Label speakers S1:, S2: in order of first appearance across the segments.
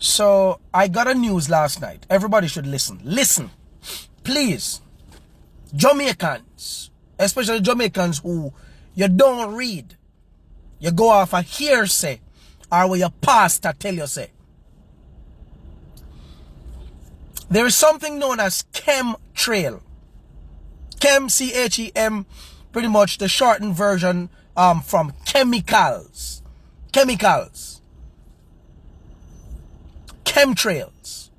S1: So I got a news last night. Everybody should listen. Listen, please. Jamaicans, especially Jamaicans who you don't read. You go off a hearsay or what your pastor tell you say. There is something known as chemtrail. Chem, C-H-E-M, pretty much the shortened version from chemicals. Chemicals. Chemtrails.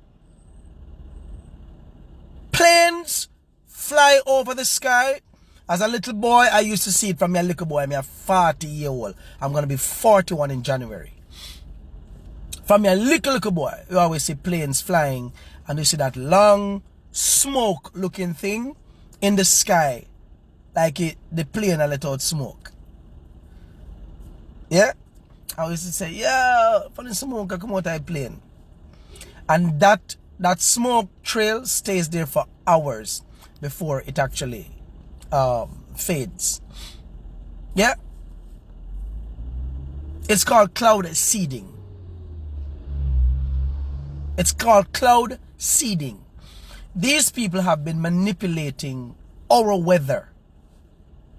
S1: Planes fly over the sky. As a little boy, I used to see it from a little boy. I'm a 40-year-old. I'm going to be 41 in January. From a little boy, you always see planes flying and you see that long smoke-looking thing in the sky. Like the plane a let out smoke. Yeah? I used to say, yeah, for the smoke I come out of the plane. And that smoke trail stays there for hours before it actually fades. Yeah? It's called cloud seeding. It's called cloud seeding. These people have been manipulating our weather.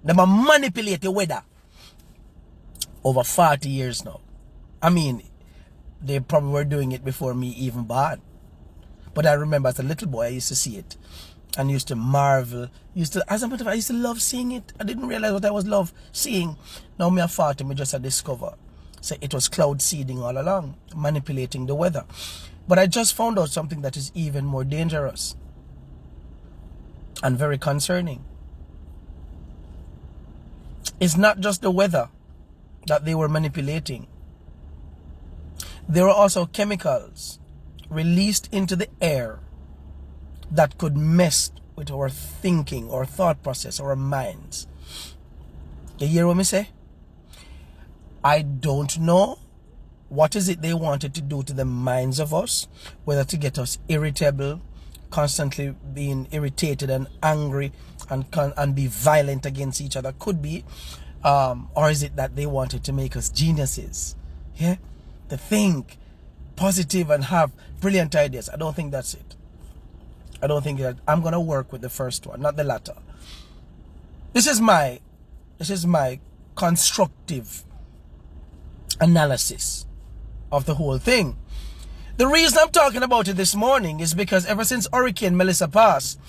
S1: They manipulate the weather over 40 years now. I mean, they probably were doing it before me even born. But I remember as a little boy, I used to see it and used to marvel. As a matter of fact, I used to love seeing it. I didn't realize what I was love seeing. Now me a 40, me just a discover. So it was cloud seeding all along, manipulating the weather. But I just found out something that is even more dangerous and very concerning. It's not just the weather that they were manipulating. There were also chemicals released into the air that could mess with our thinking, our thought process, our minds. You hear what me say? I don't know what is it they wanted to do to the minds of us, whether to get us irritable, constantly being irritated and angry and be violent against each other. Could be. Or is it that they wanted to make us geniuses? Yeah? To think positive and have brilliant ideas. I don't think that's it. I don't think that I'm gonna work with the first one, not the latter. This is my constructive analysis of the whole thing. The reason I'm talking about it this morning is because ever since Hurricane Melissa passed,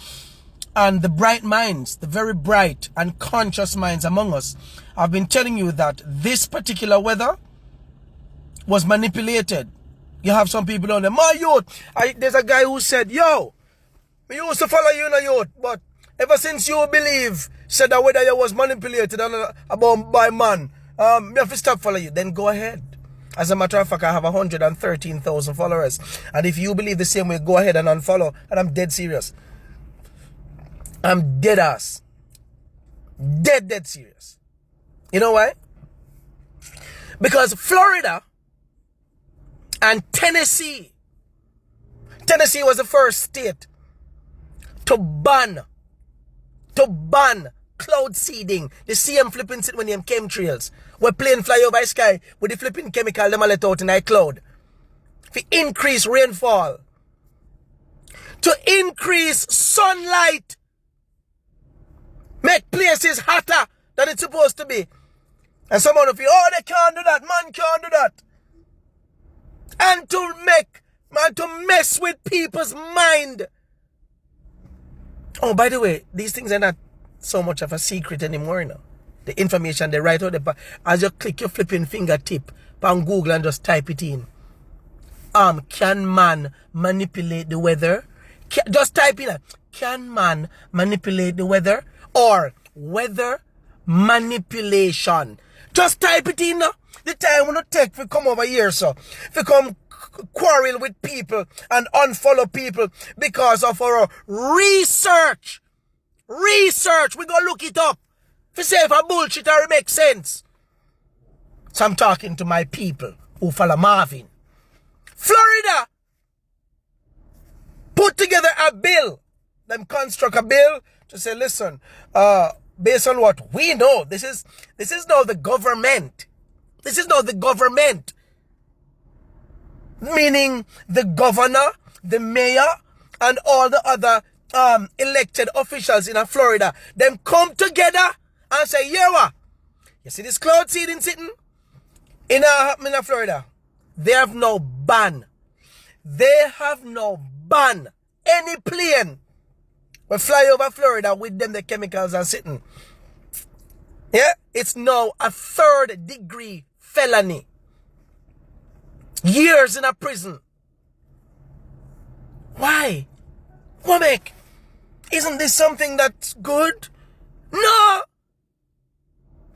S1: and the bright minds, the very bright and conscious minds among us, I've been telling you that this particular weather was manipulated. You have some people on there, my youth. There's a guy who said, yo, we used to follow you in a youth, but ever since you believe, said that weather you was manipulated about by man, me have to stop follow you. Then go ahead. As a matter of fact, I have 113,000 followers. And if you believe the same way, go ahead and unfollow. And I'm dead serious. I'm dead ass. Dead serious. You know why? Because Florida and Tennessee was the first state to ban cloud seeding. The same flipping shit when them chemtrails. Where plane fly over the sky with the flipping chemical them let out in the cloud. To increase rainfall. To increase sunlight. Make places hotter than it's supposed to be. And someone will feel, oh, they can't do that, man can't do that. And to mess with people's mind. Oh, by the way, these things are not so much of a secret anymore, you know. The information they write out as you click your flipping fingertip on Google and just type it in. Can man manipulate the weather? Just type in, can man manipulate the weather? Or weather manipulation. Just type it in. The time will not take to come over here, so. To come quarrel with people and unfollow people because of our research. Research. We go look it up. To say if a bullshit or it makes sense. So I'm talking to my people who follow Marvin. Florida put together a bill. Them construct a bill to say, listen, based on what we know, this is now the government. This is now the government meaning the governor, the mayor, and all the other elected officials in Florida, them come together and say, yeah, you see this cloud seeding sitting in Florida? They have no ban. They have no ban. Any plane will fly over Florida with them, the chemicals are sitting. Yeah, it's now a 3rd-degree felony. Years in a prison. Why? Womek, isn't this something that's good? No!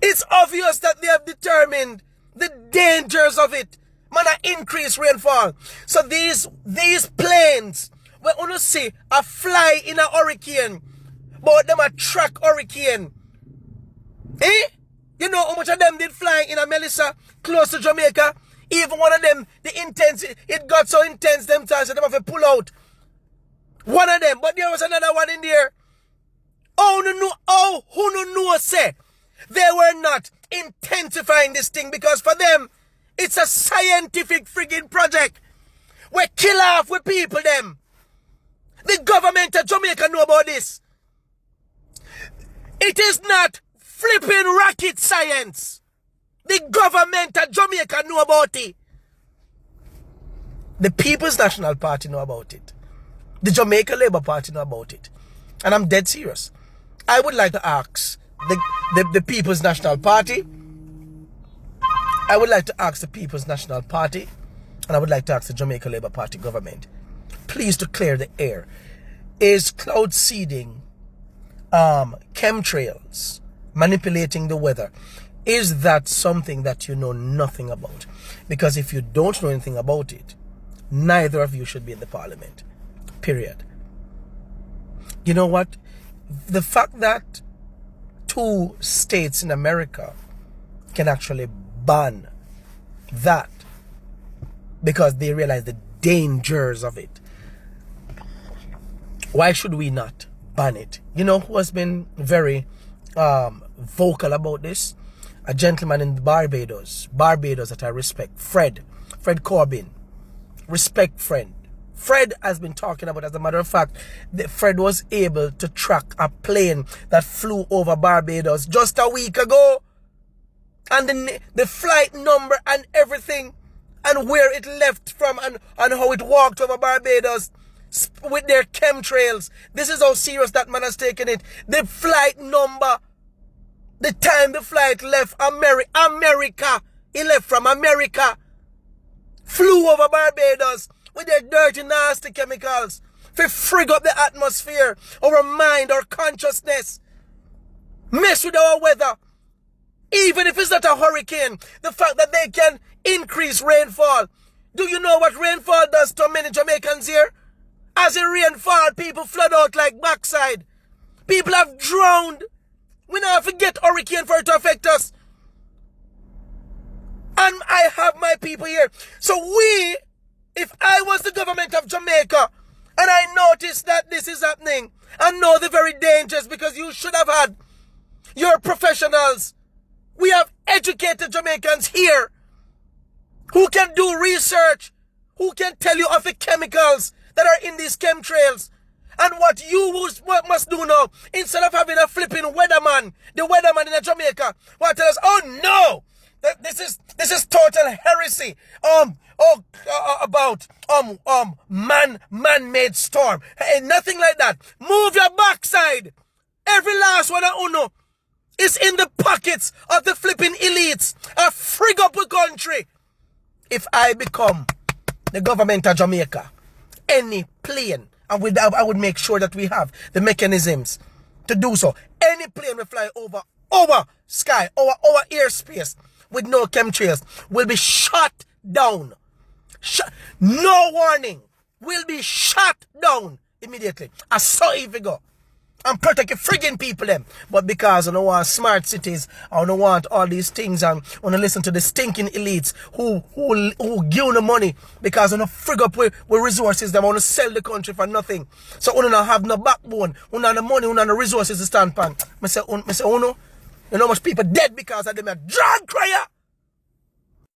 S1: It's obvious that they have determined the dangers of it. Man, increased rainfall. So these planes, we want to see a fly in a hurricane, but them a track hurricane. Eh? You know how much of them did fly in a Melissa close to Jamaica? Even one of them, the intensity, it got so intense them times that them have to pull out. One of them, but there was another one in there. Who no say they were not intensifying this thing, because for them, it's a scientific friggin' project. We kill off with people them. The government of Jamaica know about this. It is not flipping rocket science. The government of Jamaica know about it. The People's National Party know about it. The Jamaica Labour Party know about it. And I'm dead serious. I would like to ask the People's National Party. I would like to ask the People's National Party, and I would like to ask the Jamaica Labour Party government, please to clear the air. Is cloud seeding, chemtrails, manipulating the weather, is that something that you know nothing about? Because if you don't know anything about it, neither of you should be in the parliament. Period. You know what? The fact that 2 states in America can actually ban that because they realize the dangers of it. Why should we not ban it? You know who has been very vocal about this? A gentleman in Barbados that I respect, Fred Corbin. Respect friend. Fred has been talking about, as a matter of fact, Fred was able to track a plane that flew over Barbados just a week ago. And the flight number and everything, and where it left from, and how it walked over Barbados with their chemtrails. This is how serious that man has taken it. The flight number, the time the flight left America, he left from America, flew over Barbados with their dirty, nasty chemicals to frig up the atmosphere, our mind, our consciousness, mess with our weather. Even if it's not a hurricane, the fact that they can increase rainfall. Do you know what rainfall does to many Jamaicans here? As it rainfall, people flood out like backside. People have drowned. We now forget hurricane for it to affect us. And I have my people here. So if I was the government of Jamaica, and I noticed that this is happening, and know the very dangers, because you should have had your professionals. We have educated Jamaicans here who can do research, who can tell you of the chemicals that are in these chemtrails. And what you must do now, instead of having a flipping weatherman, the weatherman in Jamaica, will tell us, oh no, this is total heresy. About man-made storm. Hey, nothing like that. Move your backside. Every last one of uno is in the pockets of the flipping elites. A frig up a country. If I become the government of Jamaica, any plane, and I would make sure that we have the mechanisms to do so. Any plane will fly over our sky, our airspace with no chemtrails will be shot down. No warning. Will be shot down immediately. I saw it go. And protect the friggin' people them. But because I don't want smart cities, I don't want all these things, and I want to listen to the stinking elites who give the money because I don't frig up with resources that want to sell the country for nothing. So I don't have no backbone, I don't have the money, I don't have the resources to stand pan. I say, you know how much people dead because of them a drug crier?